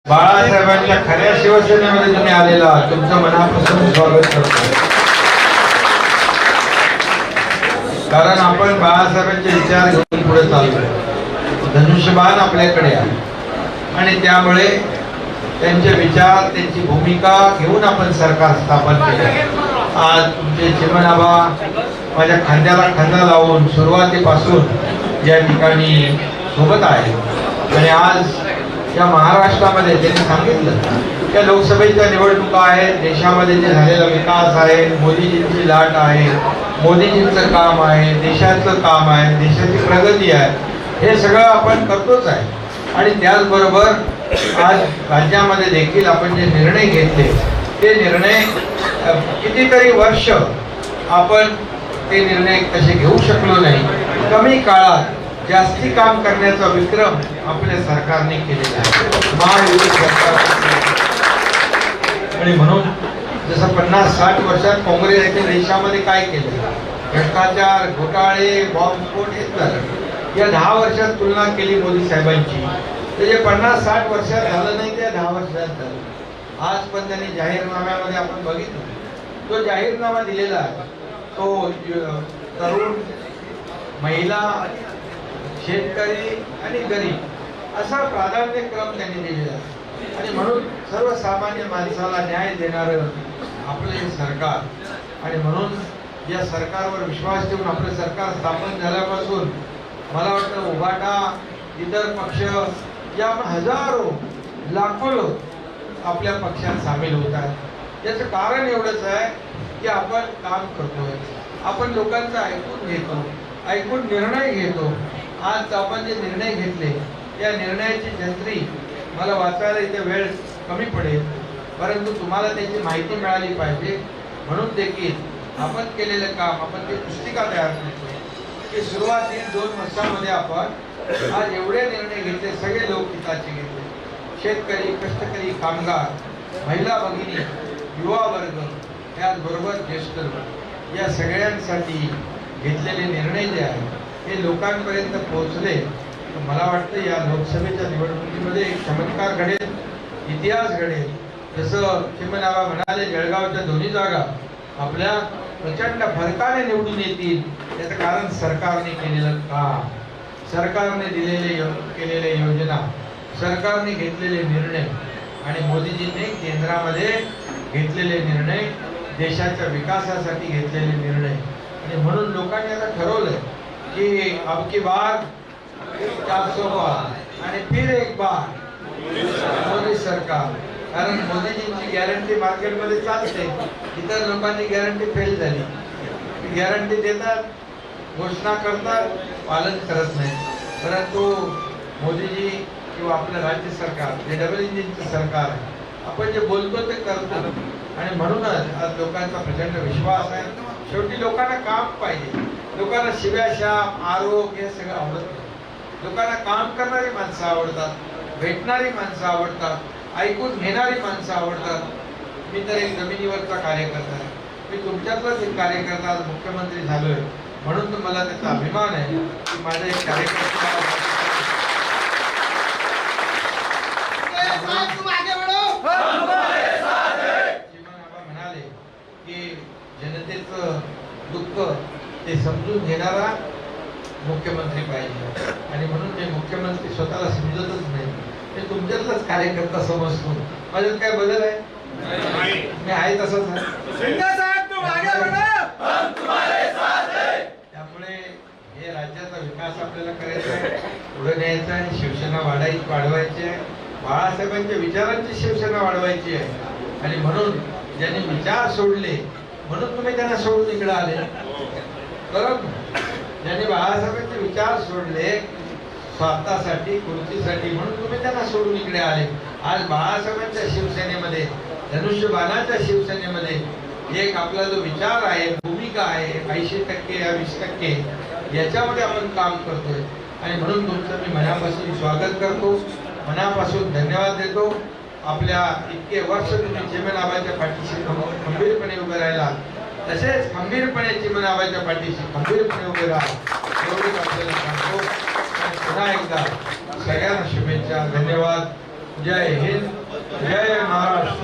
बाळासाहेबांच्या खऱ्या शिवसेनेमध्ये तुम्ही आलेला तुमचं मनापासून स्वागत करतो. कारण आपण बाळासाहेबांचे विचार घेऊन पुढे चाललोय. धनुष्यबाण आपल्याकडे आहे आणि त्यामुळे त्यांचे विचार त्यांची भूमिका घेऊन आपण सरकार स्थापन केले. आज तुमचे चिमणाबा माझ्या खांद्याला खांदा लावून सुरुवातीपासून या ठिकाणी सोबत आहे आणि आज या महाराष्ट्रामध्ये त्यांनी सांगितलं की लोकसभेच्या निवडणुका आहेत, देशामध्ये जे झालेला विकास आहे, मोदीजींची लाट आहे, मोदीजींचं काम आहे, देशाचं काम आहे, देशाची प्रगती आहे, हे सगळं आपण करतोच आहे. आणि त्याचबरोबर आज राज्यामध्ये देखील आपण जे निर्णय घेतले ते निर्णय कितीतरी वर्ष आपण ते निर्णय तसे घेऊ शकलो नाही. कमी काळात जास्ती काम करण्याचा विक्रम आपल्या सरकारने केलेला आहे, महायुती सरकार. आणि म्हणून जसं 50-60 वर्षात काँग्रेसने देशामध्ये काय केलं, भ्रष्टाचार, घोटाळे, बॉम्बस्फोट हेच झालं. या 10 वर्षात तुलना केली मोदी साहेबांची तर जे 50-60 वर्षात झालं नाही त्या 10 वर्षात झालं. आज पण त्यांनी जाहीरनाम्यामध्ये आपण बघितलं, तो जाहीरनामा दिलेला आहे तो तरुण, महिला, शेतकरी आणि गरीब असा प्राधान्यक्रम त्यांनी दिलेला आहे. आणि म्हणून सर्वसामान्य माणसाला न्याय देणारं आपलं हे सरकार. आणि म्हणून या सरकारवर विश्वास ठेवून आपलं सरकार स्थापन झाल्यापासून मला वाटतं उभाटा, इतर पक्ष या हजारो लाखो लोक आपल्या पक्षात सामील होत आहेत. याचं कारण एवढंच आहे की आपण काम करतोय, आपण लोकांचं ऐकून घेतो, ऐकून निर्णय घेतो. आज आपण जे निर्णय घेतले त्या निर्णयाची जंत्री मला वाचायला इथे वेळ कमी पडेल, परंतु तुम्हाला त्याची माहिती मिळाली पाहिजे म्हणून देखील आपण केलेलं काम, आपण ते पुस्तिका तयार करतो की सुरुवातीला 2 वर्षामध्ये आपण आज एवढे निर्णय घेतले, सगळे लोक हिताचे घेतले. शेतकरी, कष्टकरी, कामगार, महिला भगिनी, युवा वर्ग, त्याचबरोबर ज्येष्ठ लोक, या सगळ्यांसाठी घेतलेले निर्णय जे आहेत हे लोकांपर्यंत पोहोचले. मला वाटतं या लोकसभेच्या निवडणुकीमध्ये एक चमत्कार घडेल, इतिहास घडेल. जसं चिमणाबा म्हणाले, जळगावच्या दोन्ही जागा आपल्या प्रचंड फरकाने निवडून येतील. याचं कारण सरकारने केलेलं काम, सरकारने केलेल्या योजना, सरकारने घेतलेले निर्णय आणि मोदीजींनी केंद्रामध्ये घेतलेले निर्णय, देशाच्या विकासासाठी घेतलेले निर्णय. आणि म्हणून लोकांनी आता ठरवलंय कि अब की बार 400 बार आणि फिर एक बार मोदी सरकार. कारण मोदीजींची गॅरंटी मार्केटमध्ये चालते, इतर लोकांची गॅरंटी फेल झाली. गॅरंटी देतात, घोषणा करतात, पालन करत नाही. परंतु मोदीजी किंवा आपलं राज्य सरकार जे डबल इंजिनचं सरकार आहे, आपण जे बोलतो ते करतो. आणि म्हणूनच आज लोकांचा प्रचंड विश्वास आहे. शेवटी लोकांना काम पाहिजे, लोकांना शिव्याशाप, आरोप हे सगळं आवडत नाही. लोकांना काम करणारी माणसं आवडतात, भेटणारी माणसं आवडतात, ऐकून घेणारी माणसं आवडतात. मी तर एक जमिनीवरचा कार्यकर्ता आहे, मी तुमच्यातलाच एक कार्यकर्ता, आज मुख्यमंत्री झालोय म्हणून तर मला त्याचा अभिमान आहे की माझा एक कार्यकर्ता म्हणाले की जनतेचं दुःख ते समजून घेणारा मुख्यमंत्री पाहिजे. आणि म्हणून ते मुख्यमंत्री स्वतःला समजतच नाही, ते तुमच्यातलाच कार्यकर्ता समजतो. माझ्यात काय बदल आहे? मी आहे तसंच आहे. त्यामुळे हे राज्याचा विकास आपल्याला करायचा आहे, पुढे न्यायचा आहे, शिवसेना वाढवायची आहे, बाळासाहेबांच्या विचारांची शिवसेना वाढवायची आहे. आणि म्हणून ज्यांनी विचार सोडले म्हणून तुम्ही त्यांना सोडून इकडे आले, बरोबर? ज्यांनी बाळासाहेबांचे विचार सोडले स्वार्थासाठी, खुर्चीसाठी म्हणून तुम्ही त्यांना सोडून इकडे आले. आज बाळासाहेबांच्या शिवसेनेमध्ये, धनुष्यबाणाच्या शिवसेनेमध्ये एक आपला जो विचार आहे, भूमिका आहे, 80% या 20% याच्यामध्ये आपण काम करतोय. आणि म्हणून तुमचं मी मनापासून स्वागत करतो, मनापासून धन्यवाद देतो. आपल्या इतके वर्ष तुम्ही चिमणाबाच्या पाठीशी खंबीरपणे उभे राहिला, तसेच खंबीरपणे चिमणाबाच्या पाठीशी खंबीरपणे उभे राहा एवढीच आपल्याला सांगतो. पुन्हा एकदा सगळ्यांना शुभेच्छा, धन्यवाद. जय हिंद, जय महाराष्ट्र.